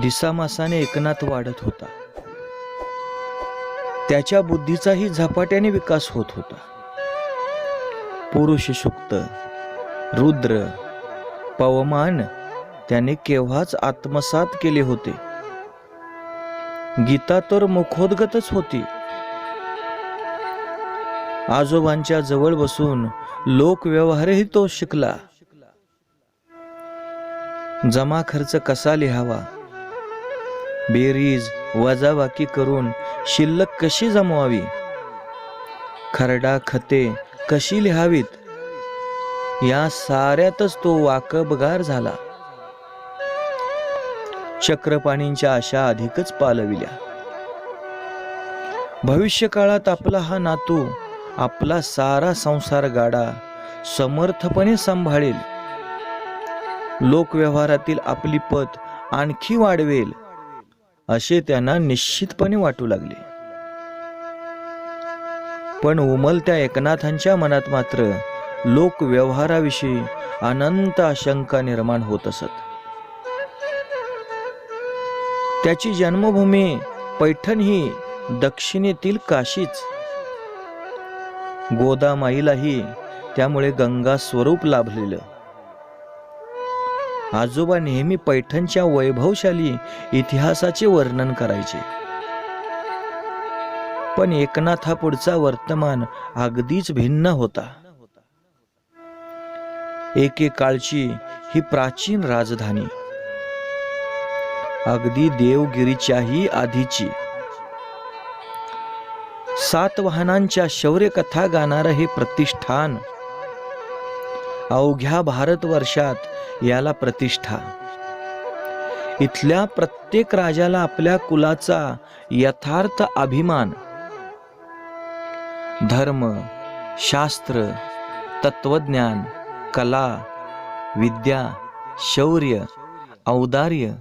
दिसामासाने एकनाथ वाढत होता. त्याच्या बुद्धीचाही झपाट्याने विकास होत होता. पुरुष सुक्त, रुद्र, पवमान त्याने केव्हाच आत्मसात केले होते. गीता तर मुखोद्गतच होती. आजोबांच्या जवळ बसून लोकव्यवहारही तो शिकला. जमा खर्च कसा लिहावा, बेरीज वजाबाकी करून शिल्लक कशी जमवावी, खरडा खते कशी लिहावीत, या साऱ्यातच तो वाकबगार झाला. चक्रपाणींच्या आशा अधिकच पालविल्या. भविष्यकाळात आपला हा नातू आपला सारा संसार गाडा समर्थपणे सांभाळेल, लोकव्यवहारातील आपली पत आणखी वाढवेल, असे त्यांना निश्चितपणे वाटू लागले. पण उमलत्या एकनाथांच्या मनात मात्र लोकव्यवहाराविषयी अनंत आशंका निर्माण होत असत. त्याची जन्मभूमी पैठण ही दक्षिणेतील काशीच. गोदामाईलाही त्यामुळे गंगा स्वरूप लाभलेलं. आजोबा नेहमी पैठणच्या वैभवशाली इतिहासाचे वर्णन करायचे. पण एकनाथा पुढचा वर्तमान अगदीच भिन्न होता. एकेकाळची ही प्राचीन राजधानी, अगदी देवगिरीच्याही आधीची, 7 वाहनांच्या शौर्यकथा गाणारं हे प्रतिष्ठान, अवघ्या भारतवर्षात याला प्रतिष्ठा. इथल्या प्रत्येक राजाला आपल्या कुलाचा यथार्थ अभिमान. धर्म, शास्त्र, तत्वज्ञान, कला, विद्या, शौर्य, औदार्य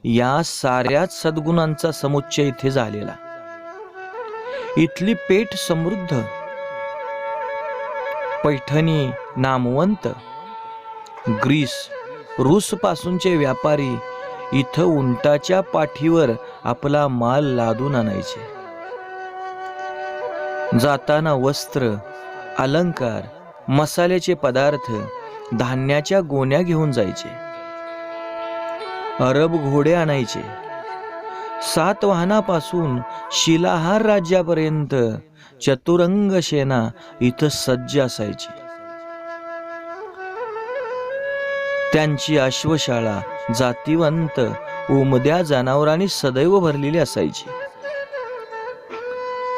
या साऱ्याच सद्गुणांचा समुच्चय इथे झालेला. इथली पेठ समृद्ध. पैठणी नामवंत. ग्रीस, रूस पासूनचे व्यापारी इथं उंटाच्या पाठीवर आपला माल लादून आणायचे. जाताना वस्त्र, अलंकार, मसाल्याचे पदार्थ, धान्याच्या गोण्या घेऊन जायचे. अरब घोडे आणायचे. 7 वाहनापासून शिलाहार राज्यापर्यंत चतुरंग सेना इथं सज्ज असायची. त्यांची अश्वशाळा जातिवंत उमद्या जनावरांनी सदैव भरलेली असायची.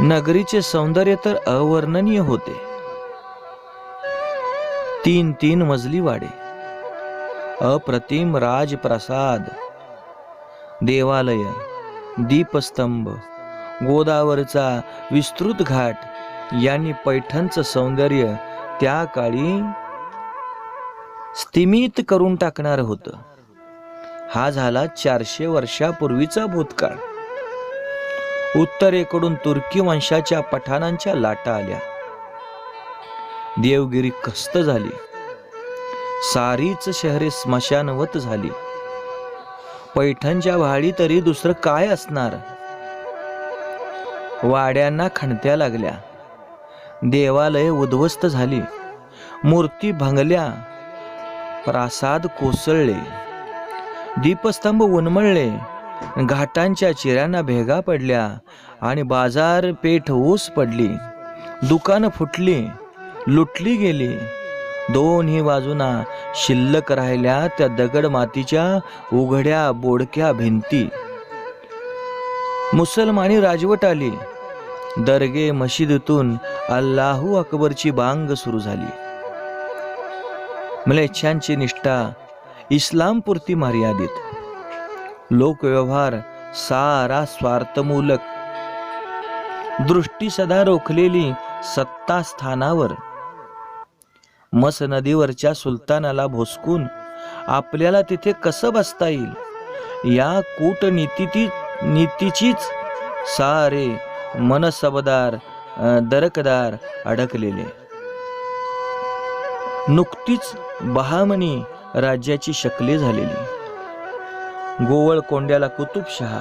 नगरीचे सौंदर्य तर अवर्णनीय होते. 3-3 मजली वाडे, अप्रतिम राजप्रसाद, देवालय, दीपस्तंभ, गोदावरचा विस्तृत घाट यांनी पैठणचं सौंदर्य त्या काळी स्तिमित करून टाकणार होतं. हा झाला 400 वर्षापूर्वीचा भूतकाळ. उत्तरेकडून तुर्की वंशाच्या पठाणांच्या लाटा आल्या. देवगिरी खस्त झाली. सारीच शहरे स्मशानवत झाली. पैठणच्या व्हाळी तरी दुसरं काय असणार. वाड्यांना खणत्या लागल्या. देवालय उद्ध्वस्त झाली. मूर्ती भंगल्या. प्रासाद कोसळले. दीपस्तंभ उन्मळले. घाटांच्या चिऱ्यांना भेगा पडल्या आणि बाजारपेठ ओस पडली. दुकानं फुटली, लुटली गेली. दोन्ही बाजूना शिल्लक राहिल्या त्या दगड मातीच्या उघड्या बोडक्या भिंती. मुसलमानी राजवट आली. दर्गे मशिदीतून अल्लाहू अकबरची बांग सुरू झाली. म्लेच्छांची निष्ठा इस्लामपुरती मर्यादित. लोकव्यवहार सारा स्वार्थमूलक. दृष्टी सदा रोखलेली सत्ता स्थानावर. मस नदीवरच्या सुलतानाला भोसकून आपल्याला तिथे कसं बसता येईल या कूटनीतीचीच सारे मनसबदार दरकदार अडकलेले. नुकतीच बहामनी राज्याची शकले झालेली. गोवळकोंड्याला कुतुबशहा,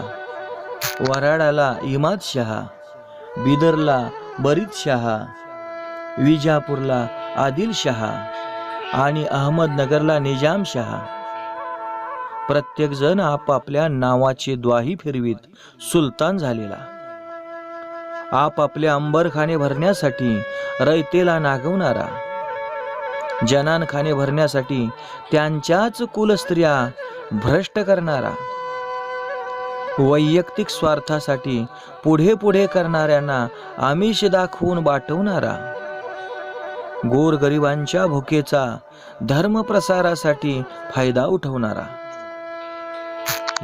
वराडाला इमादशहा, बिदरला बरीदशहा, विजापूरला आदिलशहा आणि अहमदनगरला निजामशहा. प्रत्येक जण आपापल्या नावाची द्वाही फिरवीत सुलतान झालेला. आपापले अंबरखाने भरण्यासाठी रयतेला नागवणारा, जनानखाने भरण्यासाठी त्यांच्याच कुलस्त्रिया भ्रष्ट करणारा, वैयक्तिक स्वार्थासाठी पुढे पुढे करणाऱ्यांना आमिष दाखवून बाटवणारा, गोरगरिबांच्या भुकेचा धर्मप्रसारासाठी फायदा उठवणारा.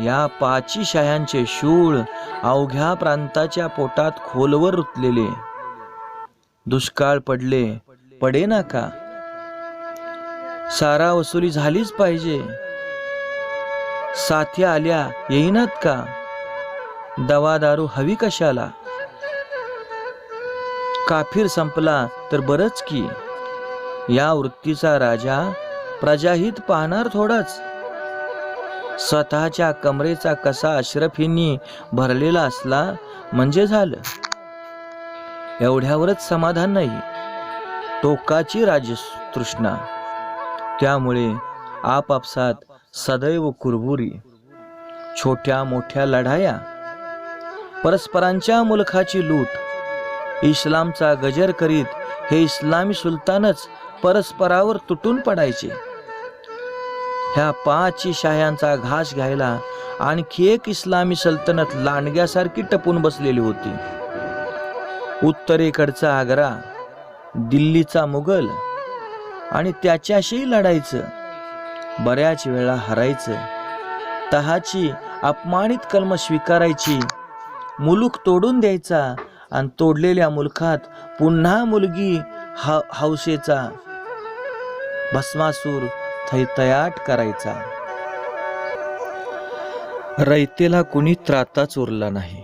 या पाचीशाह्यांचे शूळ अवघ्या प्रांताच्या पोटात खोलवर रुतलेले. दुष्काळ पडेना का? सारा वसुली झालीच पाहिजे. साथ्या आल्या येईनात का? दवा दारू हवी कशाला? काफिर संपला तर बरंच की. या वृत्तीचा राजा प्रजाहित पाहणार थोडाच. स्वतःच्या कमरेचा कसा अशरफींनी भरलेला असला म्हणजे झालं. एवढ्यावरच समाधान नाही, टोकाची राजतृष्णा. त्यामुळे आपापसात सदैव कुरबुरी, छोट्या मोठ्या लढाया, परस्परांच्या मुलखाची लूट. इस्लामचा गजर करीत हे इस्लामी सुलतानच परस्परावर तुटून पडायचे. ह्या पाचीशाह्यांचा घास घ्यायला आणखी एक इस्लामी सल्तनत लांडग्यासारखी टपून बसलेली होती. उत्तरेकडचा आग्रा, दिल्लीचा मुघल आणि त्याच्याशी लढायचं. बऱ्याच वेळा हरायचं. तहाची अपमानित कलम स्वीकारायची, मुलूक तोडून द्यायचा आणि तोडलेल्या मुलखात पुन्हा मुलगी हौसेचा भस्मासूर थैतयाट करायचा. रयतेला कुणी त्राताच उरला नाही.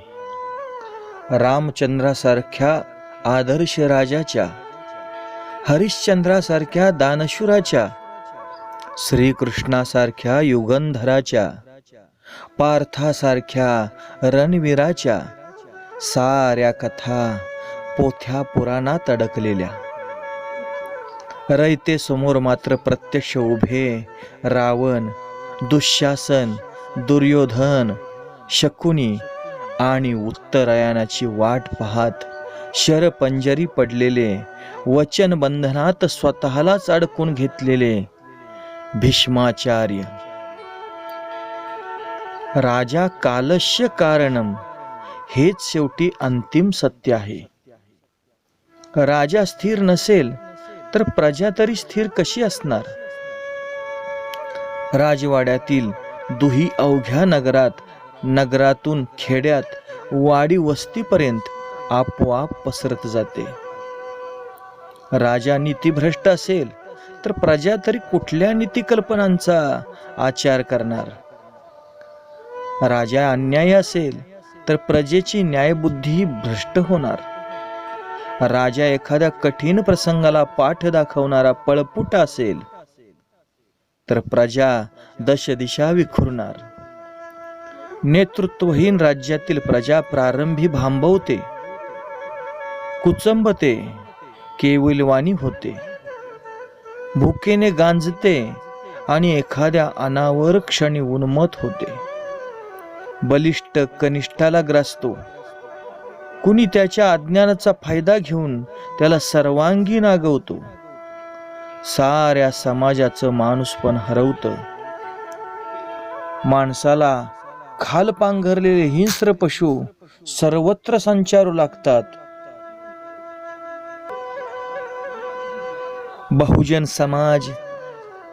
रामचंद्रासारख्या आदर्श राजाच्या, हरिश्चंद्रासारख्या दानशूराच्या, श्रीकृष्णासारख्या युगंधराच्या, पार्थासारख्या रणवीराच्या साऱ्या कथा पोथ्या पुराणात अडकलेल्या. रयते समोर मात्र प्रत्यक्ष उभे रावण, दुःशासन, दुर्योधन, शकुनी आणि उत्तरायणाची वाट पाहत शरपंजरी पडलेले, वचनबंधनात स्वतःलाच अडकून घेतलेले भीष्माचार्य. राजा कालस्य कारणम हेच शेवटी अंतिम सत्य आहे. राजा स्थिर नसेल तर प्रजा तरी स्थिर कशी असणार? राजवाड्यातील दुही अवघ्या नगरात, नगरातून खेड्यात, वाडी वस्तीपर्यंत आपोआप पसरत जाते. राजा नीतिभ्रष्ट असेल तर प्रजा तरी कुठल्या नीतिकल्पनांचा आचार करणार? राजा अन्यायी असेल तर प्रजेची न्यायबुद्धी भ्रष्ट होणार. राजा एखाद्या कठीण प्रसंगाला पाठ दाखवणारा पळपुट असेल तर प्रजा दशदिशा विखुरणार. नेतृत्वहीन राज्यातील प्रजा प्रारंभी भांबवते, कुचंबते, केविलवाणी होते, भुकेने गांजते आणि एखाद्या अनावर क्षणी उन्मत्त होते. बलिष्ठ कनिष्ठाला ग्रासतो. कुणी त्याच्या अज्ञानाचा फायदा घेऊन त्याला सर्वांगी नागवतो. साऱ्या समाजाचं माणूसपण हरवतं. माणसाला खाल पांघरलेले हिंस्र पशु सर्वत्र संचारू लागतात. बहुजन समाज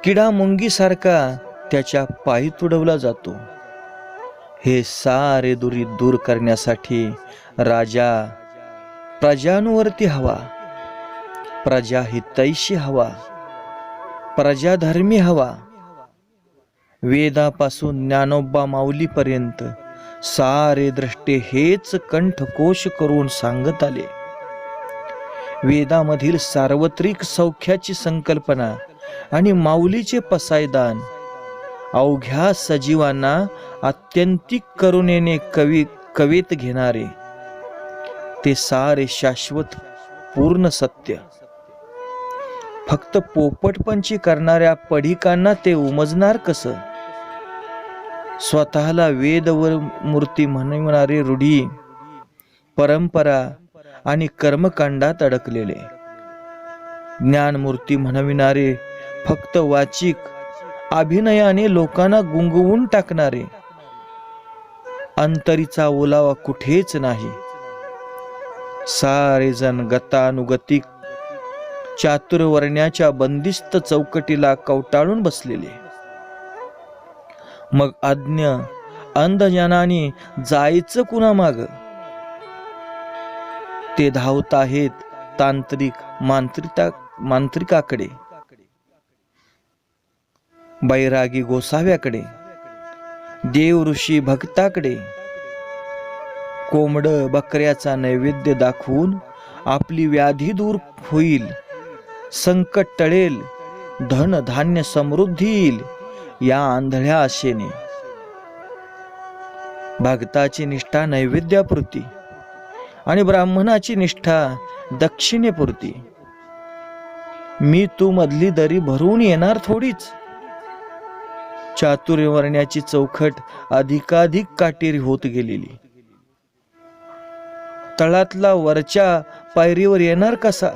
किडा मुंगीसारखा त्याच्या पायी तुडवला जातो. हे सारे दूर करण्यासाठी राजा प्रजांवरती हवा, प्रजाहितैषी हवा, प्रजाधर्मी हवा. वेदापासून ज्ञानोबा माऊलीपर्यंत सारे द्रष्टे हेच कंठकोश करून सांगत आले. वेदामधील सार्वत्रिक सौख्याची संकल्पना आणि माऊलीचे पसायदान अवघ्या सजीवांना आत्यंतिक करुणेने कवेत घेणारे ते सारे शाश्वत पूर्ण सत्य. फक्त पोपटपंची करणाऱ्या पढिकांना ते उमजणार कसं? स्वतःला वेद व मूर्ती म्हणणारे रूढी, परंपरा आणि कर्मकांडात अडकलेले, ज्ञानमूर्ती म्हणविणारे फक्त वाचिक अभिनयाने लोकांना गुंगवून टाकणारे, अंतरीचा ओलावा कुठेच नाही. सारे जण गतानुगतिक चातुर्वर्ण्याच्या बंदिस्त चौकटीला कवटाळून बसलेले. मग अज्ञ अंधजनाने जायचं कुणा माग? ते धावत आहेत तांत्रिक मांत्रिकाकडे, बैरागी गोसाव्याकडे, देव ऋषी भक्ताकडे. कोंबड बकऱ्याचा नैवेद्य दाखवून आपली व्याधी दूर होईल, संकट टळेल, धन धान्य समृद्धी येईल या आंधळ्या आशेने. भक्ताची निष्ठा नैवेद्यापुरती आणि ब्राह्मणाची निष्ठा दक्षिणेपुरती. मी तू मधली दरी भरून येणार थोडीच. चातुर्वर्ण्याची चौखट अधिकाधिक काटेरी होत गेलेली. तळातला वरच्या पायरीवर येणार कसा?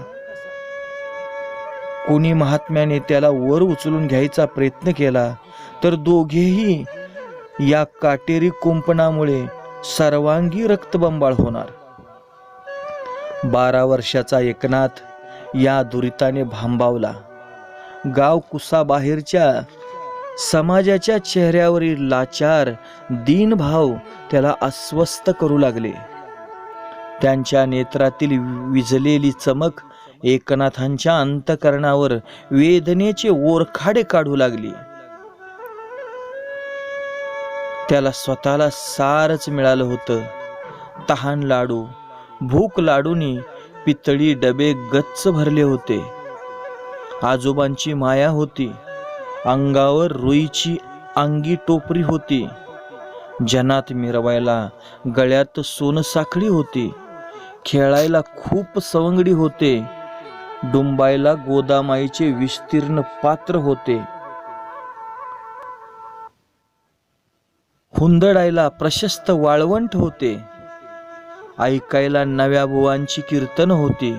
कोणी महात्म्याने त्याला वर उचलून घ्यायचा प्रयत्न केला तर दोघेही या काटेरी कुंपणामुळे सर्वांगी रक्तबंबाळ होणार. 12 वर्षाचा एकनाथ या दुरिताने भांबावला. गाव कुसाबाहेरच्या समाजाच्या चेहऱ्यावरील लाचार दीनभाव त्याला अस्वस्थ करू लागले. त्यांच्या नेत्रातील विझलेली चमक एकनाथांच्या अंतकरणावर वेदनेचे ओरखाडे काढू लागली. त्याला स्वतःला सारच मिळालं होतं. तहान लाडू, भूक लाडूनी पितळी डबे गच्च भरले होते. आजोबांची माया होती. अंगावर रुईची अंगी टोपरी होती. जनात मिरवायला गळ्यात सोनसाखळी होती. खेळायला खूप सवंगडी होते. डुंबायला गोदामाईचे विस्तीर्ण पात्र होते. हुंदडायला प्रशस्त वाळवंट होते. ऐकायला नव्या बुवांची कीर्तन होती.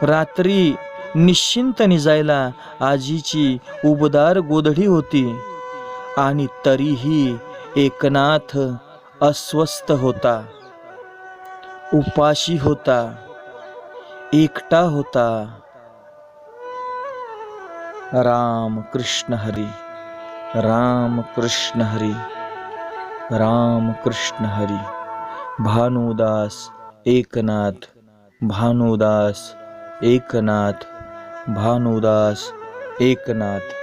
रात्री निश्चिंत निजायला आजीची उबदार गोधडी होती. आणि तरीही एकनाथ अस्वस्थ होता, उपाशी होता, एकटा होता. राम कृष्ण हरी, राम कृष्ण हरी, राम कृष्ण हरी. भानुदास एकनाथ, भानुदास एकनाथ, भानुदास एकनाथ.